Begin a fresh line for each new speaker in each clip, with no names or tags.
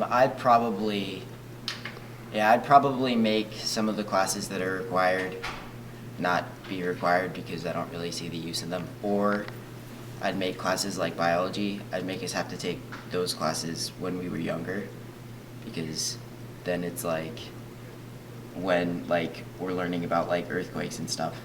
I'd probably make some of the classes that are required not be required because I don't really see the use in them. Or I'd make classes like biology, I'd make us have to take those classes when we were younger, because then it's like when like we're learning about like earthquakes and stuff,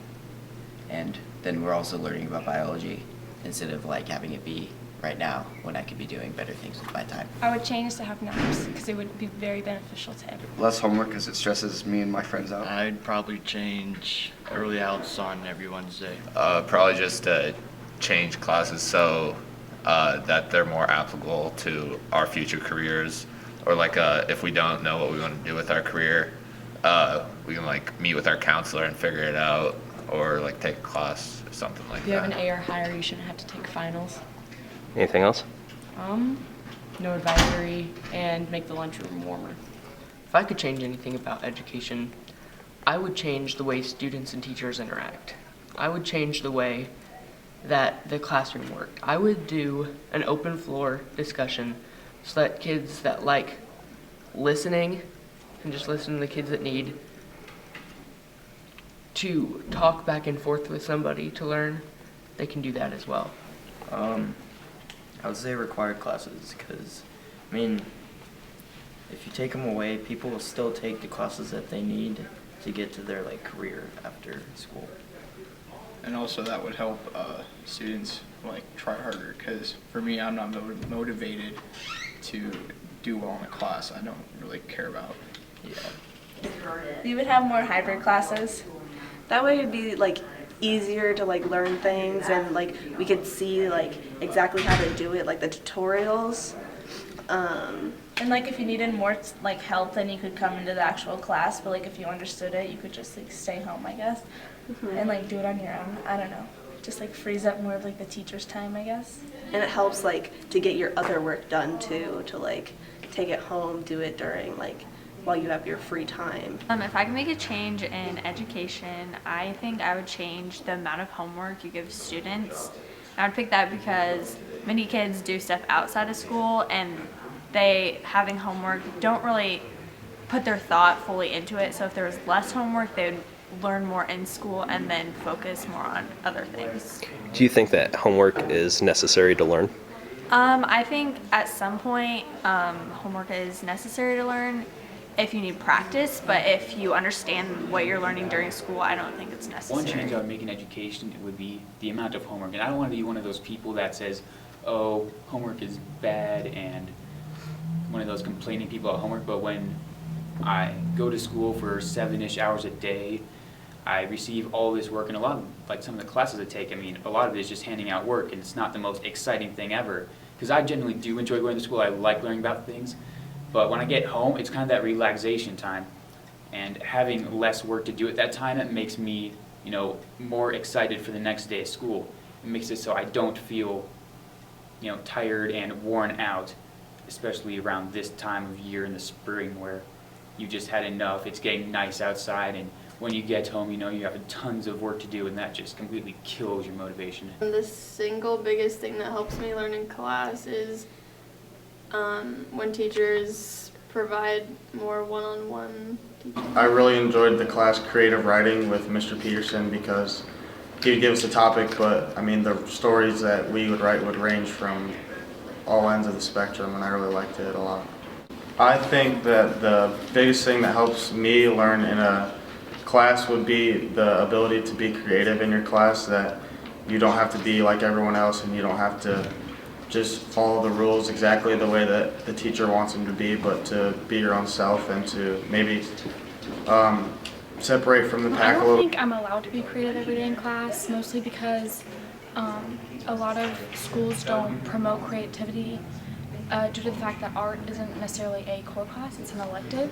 and then we're also learning about biology instead of like having it be right now when I could be doing better things with my time.
I would change to have naps because it would be very beneficial to everyone.
Less homework because it stresses me and my friends out.
I'd probably change early outs on every Wednesday.
Probably just change classes so that they're more applicable to our future careers, or like if we don't know what we want to do with our career, we can like meet with our counselor and figure it out, or like take a class or something like
If you have an
that.
A or higher, you shouldn't have to take finals.
Anything else?
No advisory, and make the lunchroom warmer.
If I could change anything about education, I would change the way students and teachers interact. I would change the way that the classroom worked. I would do an open floor discussion so that kids that like listening and just listen to the kids that need to talk back and forth with somebody to learn, they can do that as well.
I would say required classes because, I mean, if you take them away, people will still take the classes that they need to get to their like career after school.
And also that would help students like try harder, because for me, I'm not motivated to do well in a class I don't really care about.
Yeah.
We would have more hybrid classes. That way it'd be like easier to like learn things, and like we could see like exactly how to do it, like the tutorials.
And like if you needed more like help, then you could come into the actual class. But like if you understood it, you could just like stay home, I guess, and like do it on your own. I don't know, just like frees up more of like the teacher's time, I guess.
And it helps like to get your other work done too, to like take it home, do it during like while you have your free time.
If I could make a change in education, I think I would change the amount of homework you give students. And I would pick that because many kids do stuff outside of school, and they, having homework, don't really put their thought fully into it. So if there was less homework, they would learn more in school and then focus more on other things.
Do you think that homework is necessary to learn?
I think at some point homework is necessary to learn if you need practice, but if you understand what you're learning during school, I don't think it's necessary.
One change I would make in education would be the amount of homework. And I don't want to be one of those people that says, oh, homework is bad, and one of those complaining people about homework, but when I go to school for 7-ish hours a day, I receive all this work, and a lot of, like some of the classes I take, I mean, a lot of it is just handing out work, and it's not the most exciting thing ever. Because I generally do enjoy going to school, I like learning about things, but when I get home, it's kind of that relaxation time. And having less work to do at that time, it makes me, you know, more excited for the next day of school. It makes it so I don't feel, you know, tired and worn out, especially around this time of year in the spring where you just had enough, it's getting nice outside, and when you get home, you know, you have tons of work to do, and that just completely kills your motivation.
The single biggest thing that helps me learn in class is when teachers provide more one-on-one teaching.
I really enjoyed the class Creative Writing with Mr. Peterson because he would give us a topic, but I mean the stories that we would write would range from all ends of the spectrum, and I really liked it a lot. I think that the biggest thing that helps me learn in a class would be the ability to be creative in your class, that you don't have to be like everyone else and you don't have to just follow the rules exactly the way that the teacher wants them to be, but to be your own self and to maybe separate from the pack a little.
I don't think I'm allowed to be creative every day in class, mostly because a lot of schools don't promote creativity due to the fact that art isn't necessarily a core class, it's an elective.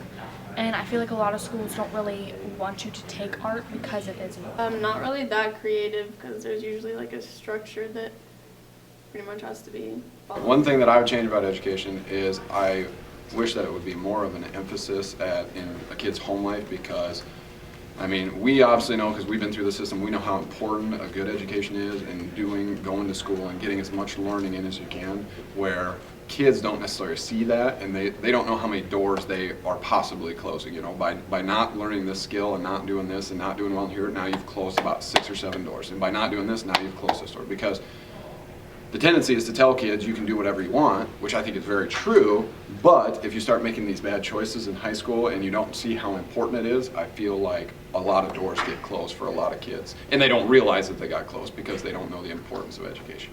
And I feel like a lot of schools don't really want you to take art because it is an elective.
I'm not really that creative because there's usually like a structure that pretty much has to be followed.
One thing that I would change about education is I wish that it would be more of an emphasis in a kid's home life, because I mean, we obviously know, because we've been through the system, we know how important a good education is and going to school and getting as much learning in as you can, where kids don't necessarily see that, and they don't know how many doors they are possibly closing. You know, by not learning this skill and not doing this and not doing well here, now you've closed about 6 or 7 doors. And by not doing this, now you've closed this door. Because the tendency is to tell kids you can do whatever you want, which I think is very true, but if you start making these bad choices in high school and you don't see how important it is, I feel like a lot of doors get closed for a lot of kids. And they don't realize that they got closed because they don't know the importance of education.